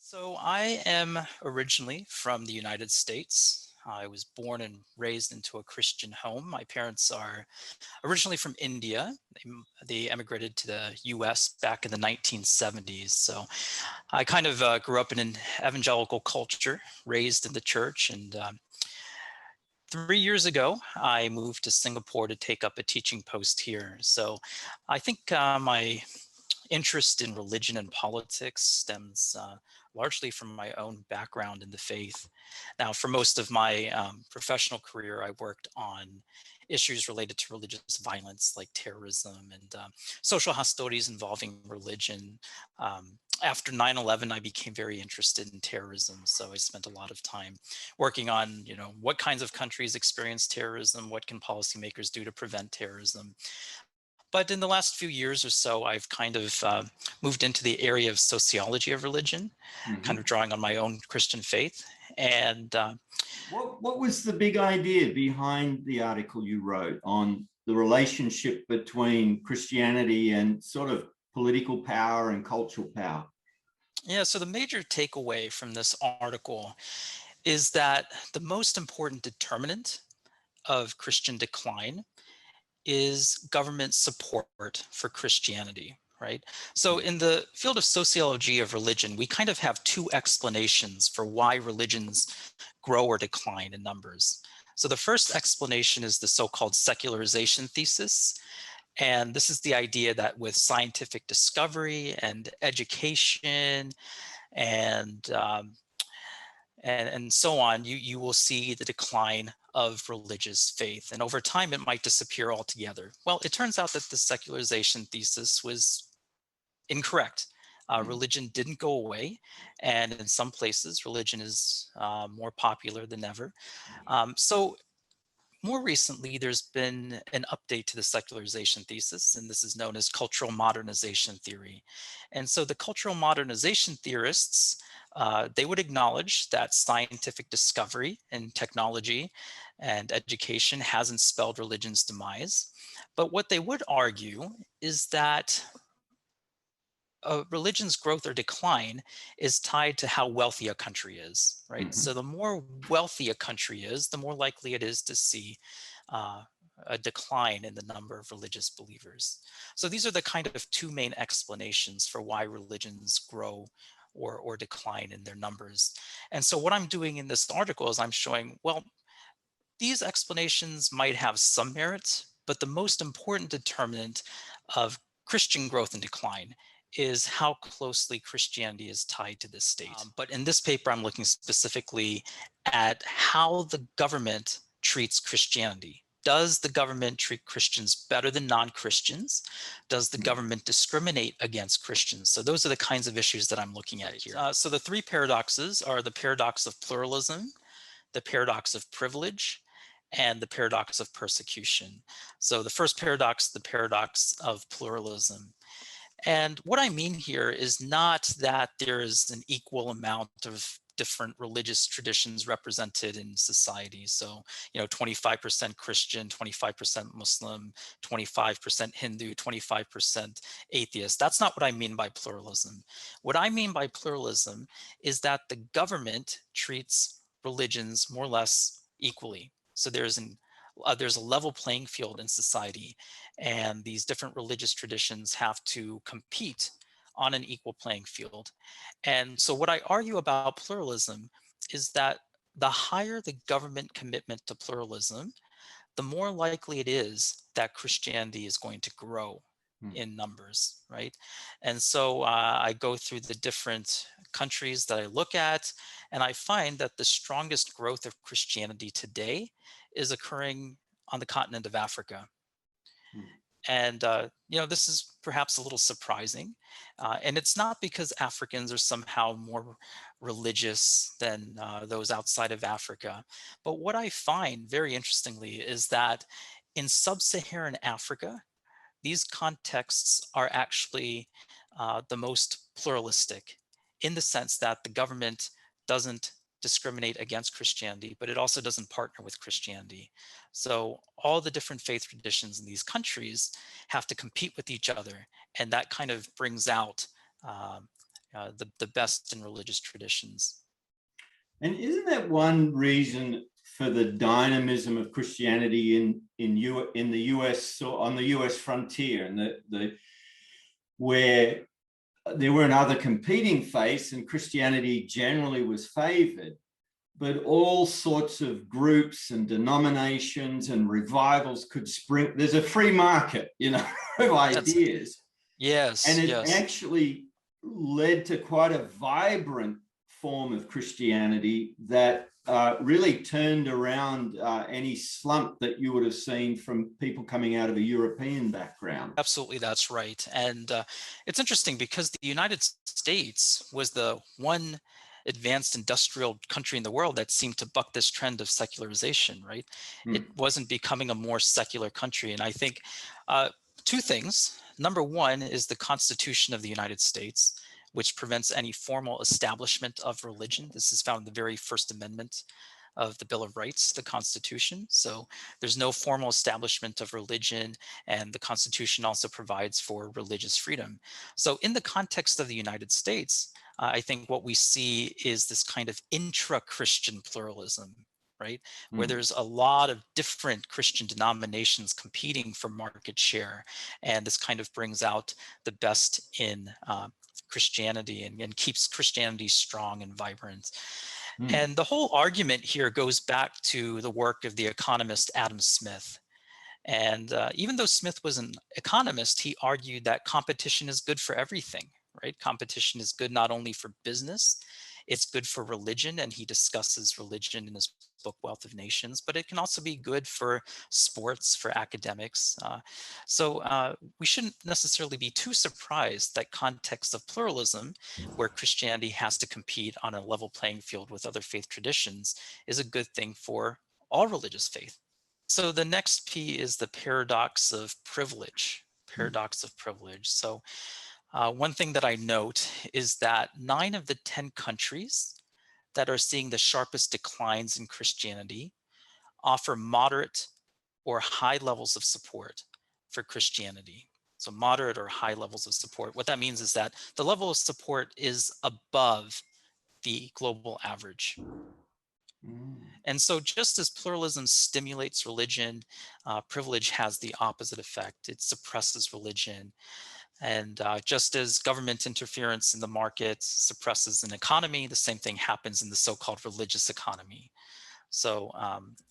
So I am originally from the United States. I was born and raised into a Christian home. My parents are originally from India. They emigrated to the US back in the 1970s. So I kind of grew up in an evangelical culture, raised in the church. And 3 years ago, I moved to Singapore to take up a teaching post here. So I think my interest in religion and politics stems largely from my own background in the faith. Now, for most of my professional career, I worked on issues related to religious violence like terrorism and social hostilities involving religion. After 9/11, I became very interested in terrorism. So I spent a lot of time working on, what kinds of countries experience terrorism, what can policymakers do to prevent terrorism. But in the last few years or so, I've kind of moved into the area of sociology of religion, kind of Mhm. drawing on my own Christian faith. And What was the big idea behind the article you wrote on the relationship between Christianity and sort of political power and cultural power? yeah, so the major takeaway from this article is that the most important determinant of Christian decline is government support for Christianity, right? So, in the field of sociology of religion, we kind of have two explanations for why religions grow or decline in numbers. So, the first explanation is the so called secularization thesis. And this is the idea that with scientific discovery and education and and so on, you will see the decline of religious faith. And over time, it might disappear altogether. Well, it turns out that the secularization thesis was incorrect. Mm. Religion didn't go away. And in some places, religion is more popular than ever. So more recently, there's been an update to the secularization thesis, and this is known as cultural modernization theory. And so the cultural modernization theorists, they would acknowledge that scientific discovery and technology and education hasn't spelled religion's demise. But what they would argue is that a religion's growth or decline is tied to how wealthy a country is, right? So Mhm. the more wealthy a country is, the more likely it is to see uh, a decline in the number of religious believers. So these are the kind of two main explanations for why religions grow or decline in their numbers. And so what I'm doing in this article is I'm showing, well, these explanations might have some merit, but the most important determinant of Christian growth and decline is how closely Christianity is tied to this state. But in this paper, I'm looking specifically at how the government treats Christianity. Does the government treat Christians better than non-Christians? Does the government discriminate against Christians? So those are the kinds of issues that I'm looking at here. So the three paradoxes are the paradox of pluralism, the paradox of privilege, and the paradox of persecution. So the first paradox, the paradox of pluralism. And what I mean here is not that there is an equal amount of different religious traditions represented in society. So, 25% Christian, 25% Muslim, 25% Hindu, 25% atheist. That's not what I mean by pluralism. What I mean by pluralism is that the government treats religions more or less equally. So there's a level playing field in society, and these different religious traditions have to compete on an equal playing field. And so, what I argue about pluralism is that the higher the government commitment to pluralism, the more likely it is that Christianity is going to grow Mm. in numbers, right? And so I go through the different countries that I look at, and I find that the strongest growth of Christianity today is occurring on the continent of Africa. Mm. And, this is perhaps a little surprising. And it's not because Africans are somehow more religious than those outside of Africa. But what I find very interestingly is that in sub Saharan Africa, these contexts are actually the most pluralistic in the sense that the government doesn't discriminate against Christianity, but it also doesn't partner with Christianity. So all the different faith traditions in these countries have to compete with each other, and that kind of brings out um, the best in religious traditions. And isn't that one reason for the dynamism of Christianity in the US, or on the US frontier, and where there were other competing faiths and Christianity generally was favored, but all sorts of groups and denominations and revivals could spring. There's a free market, of ideas. Yes, And it yes. actually led to quite a vibrant form of Christianity that really turned around any slump that you would have seen from people coming out of a European background. Absolutely, that's right. And it's interesting because the United States was the one advanced industrial country in the world that seemed to buck this trend of secularization, right? It wasn't becoming a more secular country. And I think two things. Number one is the Constitution of the United States, which prevents any formal establishment of religion. This is found in the very First Amendment of the Bill of Rights, the Constitution. So there's no formal establishment of religion, and the Constitution also provides for religious freedom. So in the context of the United States, I think what we see is this kind of intra-Christian pluralism, right? Where there's a lot of different Christian denominations competing for market share. And this kind of brings out the best in Christianity and keeps Christianity strong and vibrant. And the whole argument here goes back to the work of the economist Adam Smith. And even though Smith was an economist, he argued that competition is good for everything, right? Competition is good not only for business, it's good for religion, and he discusses religion in his book Wealth of Nations, but it can also be good for sports, for academics. So we shouldn't necessarily be too surprised that context of pluralism, where Christianity has to compete on a level playing field with other faith traditions, is a good thing for all religious faith. So the next P is the paradox of privilege. Paradox of privilege. So one thing that I note is that 9 of the 10 countries that are seeing the sharpest declines in Christianity offer moderate or high levels of support for Christianity. So moderate or high levels of support. What that means is that the level of support is above the global average. And so just as pluralism stimulates religion, privilege has the opposite effect. It suppresses religion. And just as government interference in the market suppresses an economy, the same thing happens in the so-called religious economy. So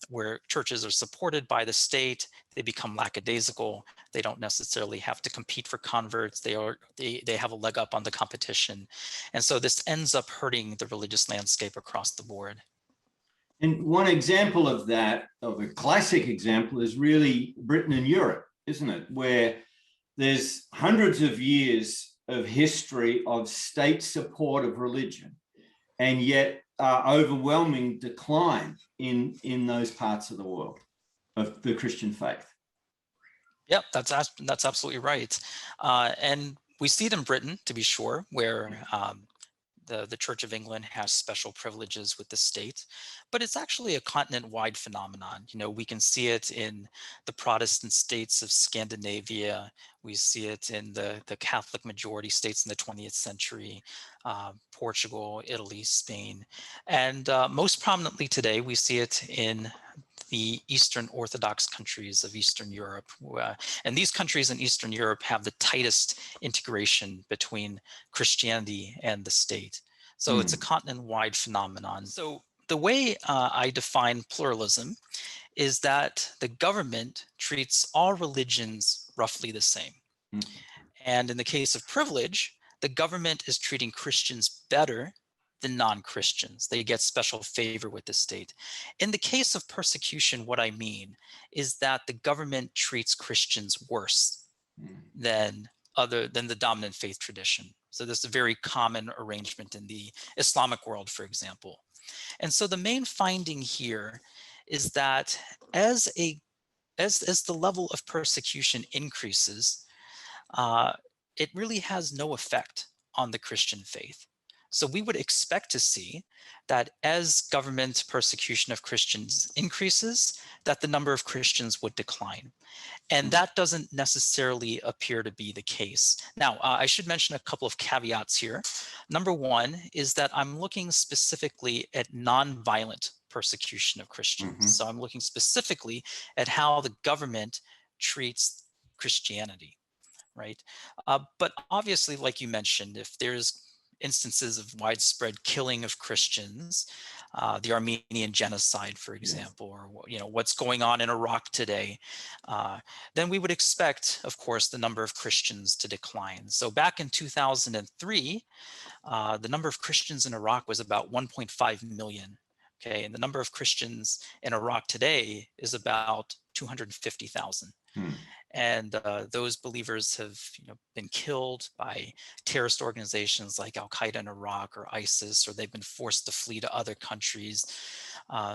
where churches are supported by the state, they become lackadaisical. They don't necessarily have to compete for converts. They have a leg up on the competition. And so this ends up hurting the religious landscape across the board. And one example of that, of a classic example, is really Britain and Europe, isn't it? Where there's hundreds of years of history of state support of religion, and yet overwhelming decline in those parts of the world of the Christian faith. Yep, that's absolutely right. And we see it in Britain, to be sure, where the Church of England has special privileges with the state, but it's actually a continent-wide phenomenon. We can see it in the Protestant states of Scandinavia. We see it in the Catholic majority states in the 20th century, Portugal, Italy, Spain. And most prominently today, we see it in the Eastern Orthodox countries of Eastern Europe. And these countries in Eastern Europe have the tightest integration between Christianity and the state. So it's a continent-wide phenomenon. So the way I define pluralism is that the government treats all religions roughly the same. And in the case of privilege, the government is treating Christians better than non-Christians. They get special favor with the state. In the case of persecution, what I mean is that the government treats Christians worse than the dominant faith tradition. So this is a very common arrangement in the Islamic world, for example. And so the main finding here is that as the level of persecution increases, it really has no effect on the Christian faith. So we would expect to see that as government persecution of Christians increases, that the number of Christians would decline. And that doesn't necessarily appear to be the case. Now, I should mention a couple of caveats here. Number one is that I'm looking specifically at nonviolent persecution of Christians. Mhm. So I'm looking specifically at how the government treats Christianity, right? But obviously, like you mentioned, if there's instances of widespread killing of Christians, the Armenian genocide, for Yes. example, or what's going on in Iraq today, uh, then we would expect, of course, the number of Christians to decline. So back in 2003, the number of Christians in Iraq was about 1.5 million. Okay, and the number of Christians in Iraq today is about 250,000. Hmm. And those believers have been killed by terrorist organizations like Al Qaeda in Iraq or ISIS, or they've been forced to flee to other countries.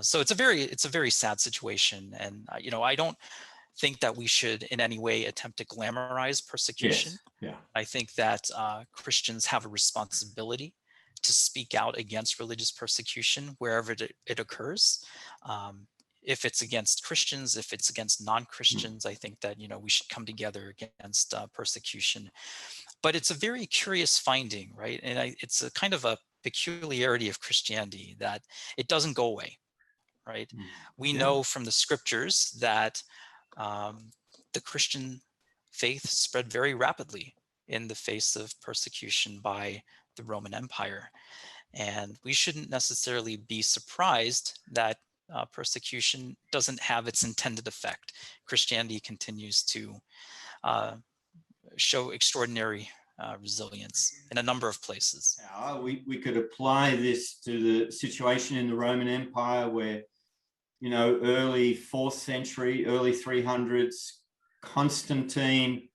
So it's a very sad situation, and I don't think that we should in any way attempt to glamorize persecution. Yes. Yeah. I think that Christians have a responsibility to speak out against religious persecution wherever it occurs. Um, if it's against Christians, if it's against Hmm. non-Christians, I think that we should come together against persecution. But it's a very curious finding, right? And it's a kind of a peculiarity of Christianity that it doesn't go away, right? Hmm. We Yeah. know from the scriptures that um, the Christian faith spread very rapidly in the face of persecution by the Roman Empire. And we shouldn't necessarily be surprised that persecution doesn't have its intended effect. Christianity continues to uh, show extraordinary resilience in a number of places. We could apply this to the situation in the Roman Empire where, early 4th century, early 300s, Constantine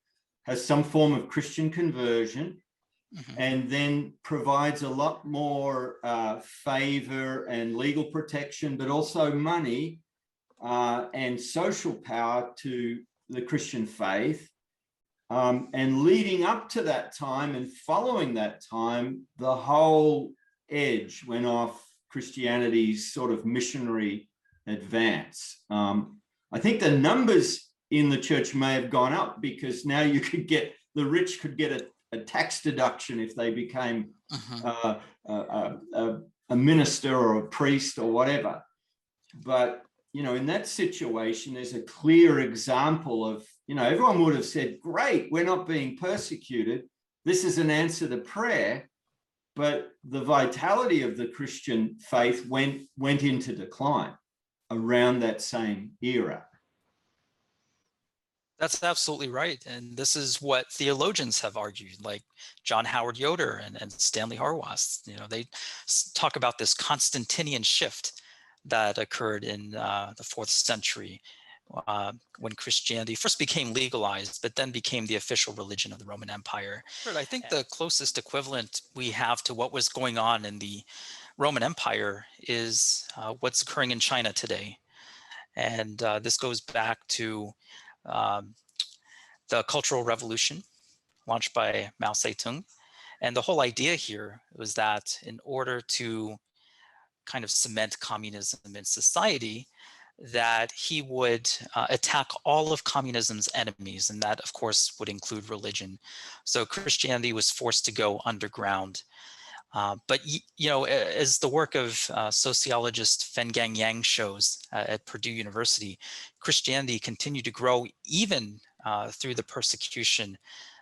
has some form of Christian conversion Mhm. and then provides a lot more favor and legal protection, but also money and social power to the Christian faith. And leading up to that time and following that time, the whole edge went off Christianity's sort of missionary advance. I think the numbers in the church may have gone up because now the rich could get a tax deduction if they became Mhm. a minister or a priest or whatever. But in that situation, there's a clear example of, everyone would have said, great, we're not being persecuted. This is an answer to prayer. But the vitality of the Christian faith went into decline around that same era. That's absolutely right. And this is what theologians have argued, like John Howard Yoder and Stanley Harwas. They talk about this Constantinian shift that occurred in the 4th century when Christianity first became legalized, but then became the official religion of the Roman Empire. But I think the closest equivalent we have to what was going on in the Roman Empire is what's occurring in China today. And this goes back to um, the Cultural Revolution launched by Mao Zedong. And the whole idea here was that in order to kind of cement communism in society, that he would attack all of communism's enemies, and that, of course, would include religion. So Christianity was forced to go underground. But as the work of sociologist Fengang Yang shows at Purdue University, Christianity continued to grow even through the persecution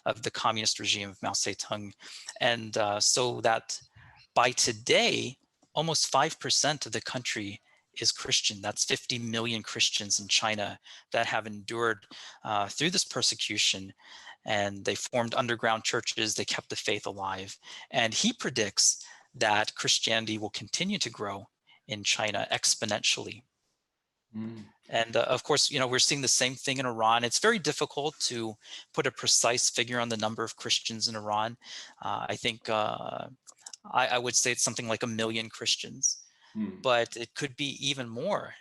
of the communist regime of Mao Zedong, and so that by today, almost 5% of the country is Christian. That's 50 million Christians in China that have endured through this persecution, and they formed underground churches. They kept the faith alive. And he predicts that Christianity will continue to grow in China exponentially. Mm. And of course, we're seeing the same thing in Iran. It's very difficult to put a precise figure on the number of Christians in Iran. I think I would say it's something like 1 million Christians, Mm. but it could be even more.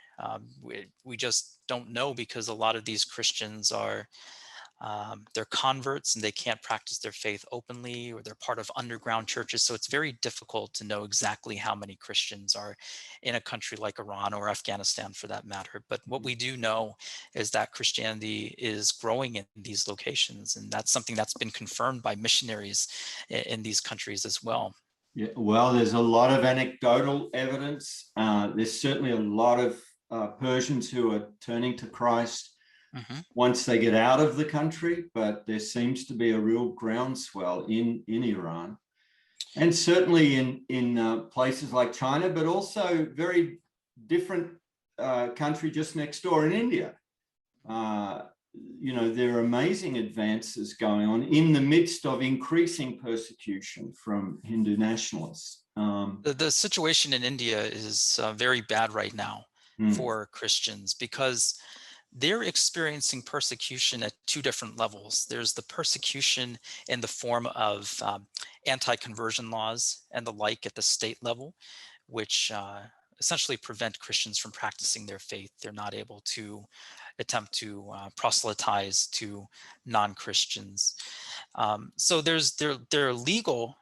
We just don't know because a lot of these Christians are they're converts and they can't practice their faith openly, or they're part of underground churches. So it's very difficult to know exactly how many Christians are in a country like Iran or Afghanistan for that matter. But what we do know is that Christianity is growing in these locations. And that's something that's been confirmed by missionaries in these countries as well. Yeah, well, there's a lot of anecdotal evidence. There's certainly a lot of Persians who are turning to Christ Hmm. once they get out of the country, but there seems to be a real groundswell in Iran, and certainly in places like China, but also very different country just next door in India. Uh, there are amazing advances going on in the midst of increasing persecution from Hindu nationalists. The situation in India is very bad right now Mm, for Christians because they're experiencing persecution at two different levels. There's the persecution in the form of anti-conversion laws and the like at the state level, which essentially prevent Christians from practicing their faith. They're not able to attempt to proselytize to non-Christians. So there are legal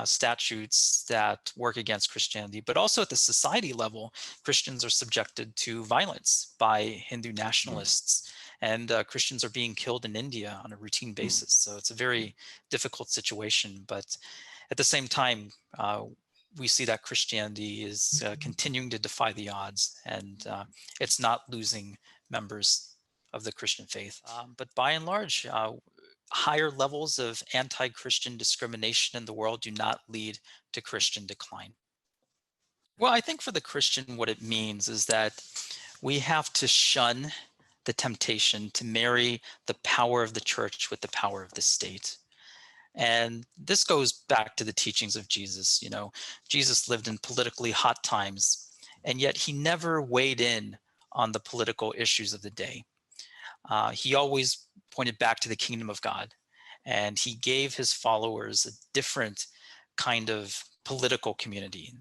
statutes that work against Christianity, but also at the society level, Christians are subjected to violence by Hindu mm, nationalists, and Christians are being killed in India on a routine mm. basis. So it's a very difficult situation. But at the same time, we see that Christianity is continuing to defy the odds, and it's not losing members of the Christian faith. But by and large, higher levels of anti-Christian discrimination in the world do not lead to Christian decline. Well, I think for the Christian, what it means is that we have to shun the temptation to marry the power of the church with the power of the state. And this goes back to the teachings of Jesus. Jesus lived in politically hot times, and yet he never weighed in on the political issues of the day. He always pointed back to the kingdom of God, and he gave his followers a different kind of political community.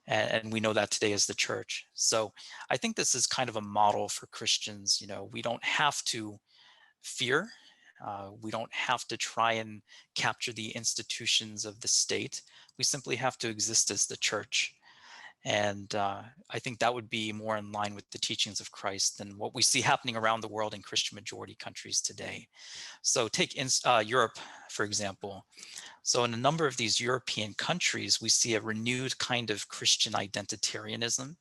And we know that today as the church. So I think this is kind of a model for Christians. We don't have to fear. We don't have to try and capture the institutions of the state. We simply have to exist as the church. And I think that would be more in line with the teachings of Christ than what we see happening around the world in Christian majority countries today. So take Europe, for example. So in a number of these European countries, we see a renewed kind of Christian identitarianism,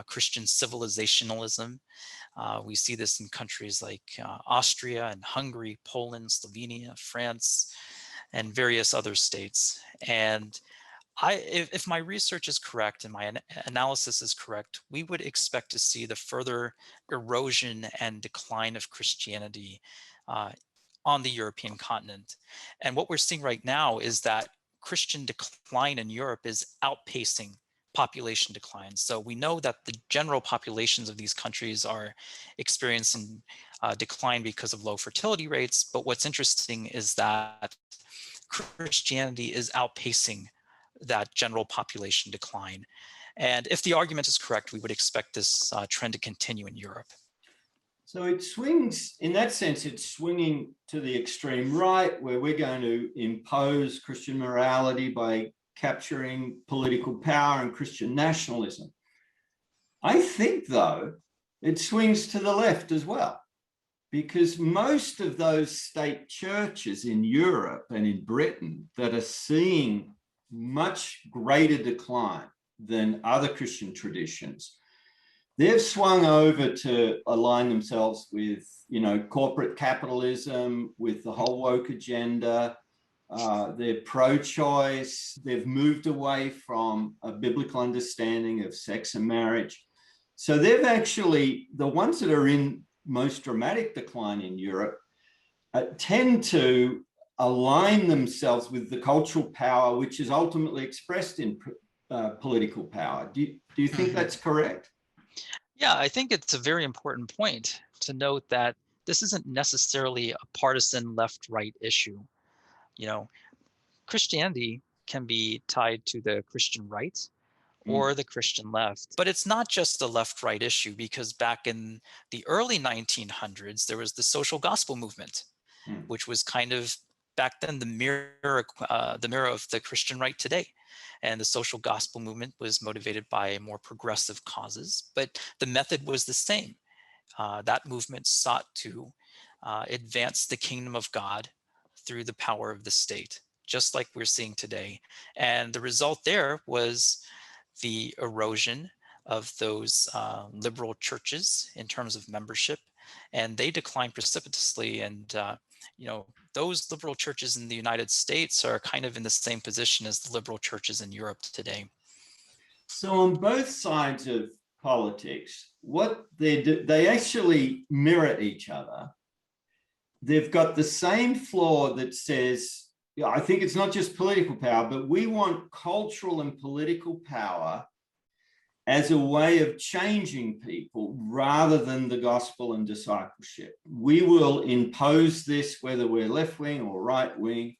Christian civilizationalism. We see this in countries like Austria and Hungary, Poland, Slovenia, France, and various other states. And if my research is correct and my analysis is correct, we would expect to see the further erosion and decline of Christianity uh, on the European continent. And what we're seeing right now is that Christian decline in Europe is outpacing population decline. So we know that the general populations of these countries are experiencing decline because of low fertility rates. But what's interesting is that Christianity is outpacing that general population decline. And if the argument is correct, we would expect this trend to continue in Europe. So it swings, in that sense, it's swinging to the extreme right, where we're going to impose Christian morality by capturing political power and Christian nationalism. I think, though, it swings to the left as well, because most of those state churches in Europe and in Britain that are seeing much greater decline than other Christian traditions, they've swung over to align themselves with, corporate capitalism, with the whole woke agenda. They're pro-choice. They've moved away from a biblical understanding of sex and marriage. So they've actually, the ones that are in most dramatic decline in Europe tend to align themselves with the cultural power, which is ultimately expressed in political power. Do you think Mm-hmm. that's correct? Yeah, I think it's a very important point to note that this isn't necessarily a partisan left-right issue. You know, Christianity can be tied to the Christian right Mm, or the Christian left. But it's not just a left-right issue, because back in the early 1900s, there was the social gospel movement, mm. which was kind of back then the mirror of the Christian right today. And the social gospel movement was motivated by more progressive causes, but the method was the same. That movement sought to advance the kingdom of God through the power of the state. just like we're seeing today. And the result there was the erosion of those liberal churches in terms of membership, and they declined precipitously. And those liberal churches in the United States are kind of in the same position as the liberal churches in Europe today. So on both sides of politics, what they do, they actually mirror each other. They've got the same flaw that says, I think it's not just political power, but we want cultural and political power as a way of changing people rather than the gospel and discipleship. We will impose this whether we're left wing or right wing.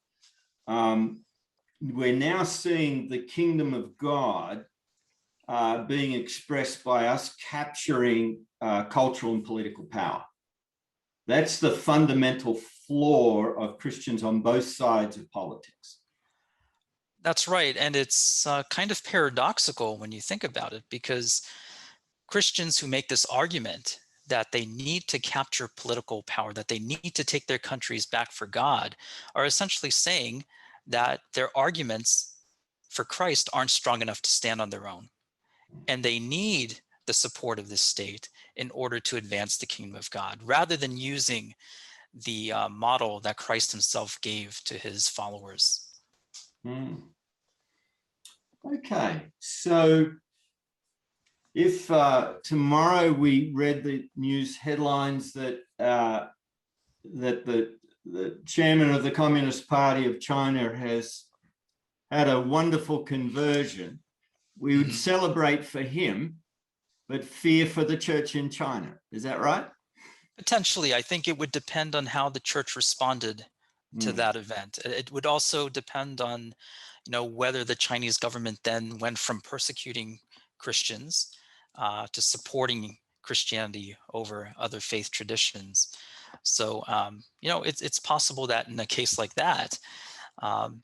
We're now seeing the kingdom of God being expressed by us capturing cultural and political power. That's the fundamental flaw of Christians on both sides of politics. That's right. And it's kind of paradoxical when you think about it, because Christians who make this argument that they need to capture political power, that they need to take their countries back for God, are essentially saying that their arguments for Christ aren't strong enough to stand on their own. And they need the support of the state in order to advance the kingdom of God, rather than using the model that Christ himself gave to his followers. Okay, so if tomorrow we read the news headlines that the chairman of the Communist Party of China has had a wonderful conversion, we would celebrate for him, but fear for the church in China. Is that right? Potentially. I think it would depend on how the church responded to that event. It would also depend on, whether the Chinese government then went from persecuting Christians to supporting Christianity over other faith traditions. So, it's possible that in a case like that,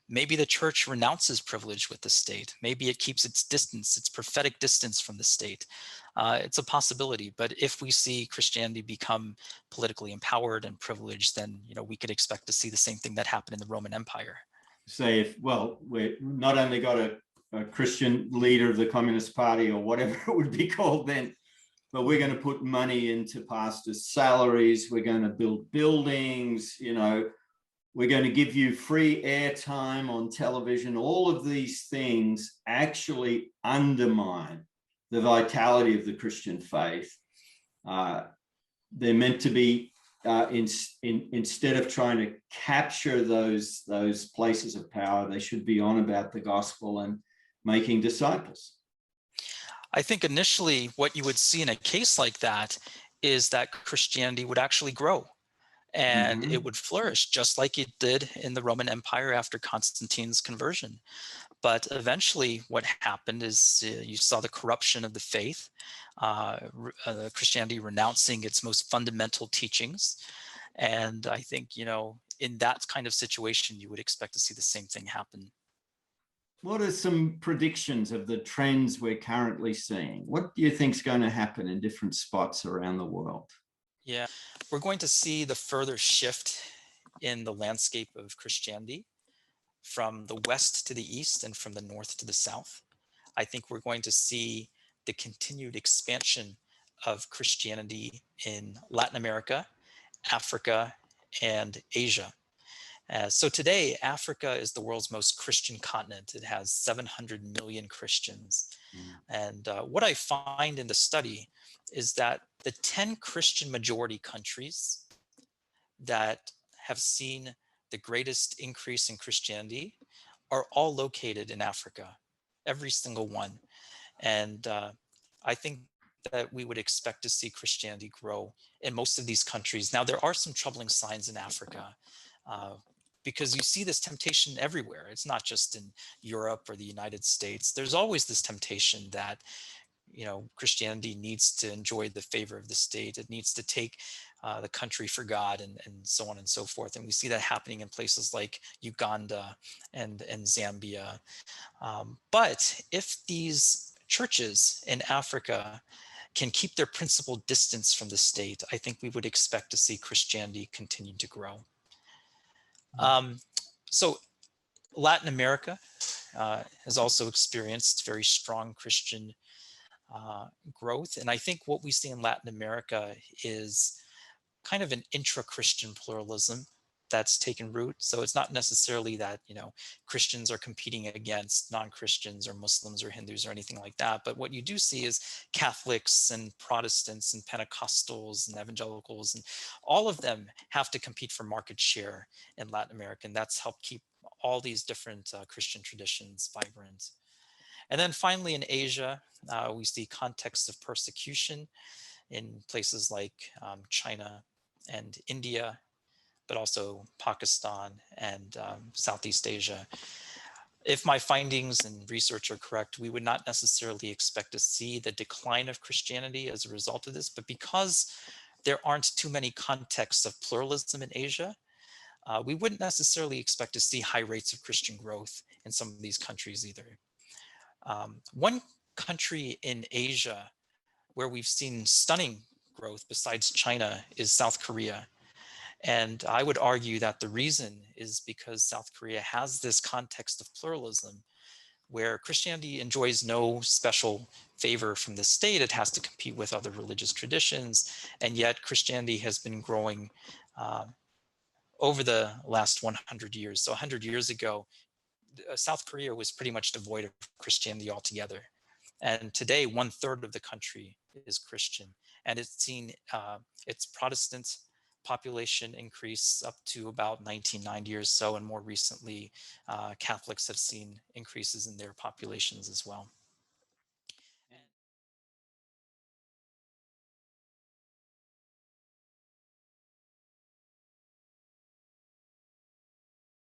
maybe the church renounces privilege with the state. Maybe it keeps its distance, its prophetic distance from the state. It's a possibility. But if we see Christianity become politically empowered and privileged, then we could expect to see the same thing that happened in the Roman Empire. Say, we've not only got a Christian leader of the Communist Party or whatever it would be called then, but we're going to put money into pastors' salaries. We're going to build buildings, we're going to give you free airtime on television. All of these things actually undermine the vitality of the Christian faith. They're meant to be, instead of trying to capture those places of power, they should be on about the gospel and making disciples. I think initially what you would see in a case like that is that Christianity would actually grow. And it would flourish just like it did in the Roman Empire after Constantine's conversion. But eventually what happened is you saw the corruption of the faith, Christianity renouncing its most fundamental teachings. And I think, in that kind of situation, you would expect to see the same thing happen. What are some predictions of the trends we're currently seeing? What do you think is going to happen in different spots around the world? Yeah, we're going to see the further shift in the landscape of Christianity from the west to the east and from the north to the south. I think we're going to see the continued expansion of Christianity in Latin America, Africa, and Asia. So today, Africa is the world's most Christian continent. It has 700 million Christians. And what I find in the study is that the 10 Christian majority countries that have seen the greatest increase in Christianity are all located in Africa, every single one. And I think that we would expect to see Christianity grow in most of these countries. Now, there are some troubling signs in Africa, because you see this temptation everywhere. It's not just in Europe or the United States. There's always this temptation that Christianity needs to enjoy the favor of the state. It needs to take the country for God, and so on and so forth. And we see that happening in places like Uganda and Zambia. But if these churches in Africa can keep their principled distance from the state, I think we would expect to see Christianity continue to grow. So Latin America has also experienced very strong Christian growth. And I think what we see in Latin America is kind of an intra-Christian pluralism that's taken root. So it's not necessarily that, Christians are competing against non-Christians or Muslims or Hindus or anything like that. But what you do see is Catholics and Protestants and Pentecostals and evangelicals, and all of them have to compete for market share in Latin America. And that's helped keep all these different Christian traditions vibrant. And then finally in Asia, we see contexts of persecution in places like China and India, but also Pakistan and Southeast Asia. If my findings and research are correct, we would not necessarily expect to see the decline of Christianity as a result of this, but because there aren't too many contexts of pluralism in Asia, we wouldn't necessarily expect to see high rates of Christian growth in some of these countries either. One country in Asia where we've seen stunning growth besides China is South Korea. And I would argue that the reason is because South Korea has this context of pluralism where Christianity enjoys no special favor from the state. It has to compete with other religious traditions. And yet Christianity has been growing over the last 100 years. So 100 years ago, South Korea was pretty much devoid of Christianity altogether. And today, 1/3 of the country is Christian, and it's seen its Protestant population increase up to about 1990 or so, and more recently, Catholics have seen increases in their populations as well.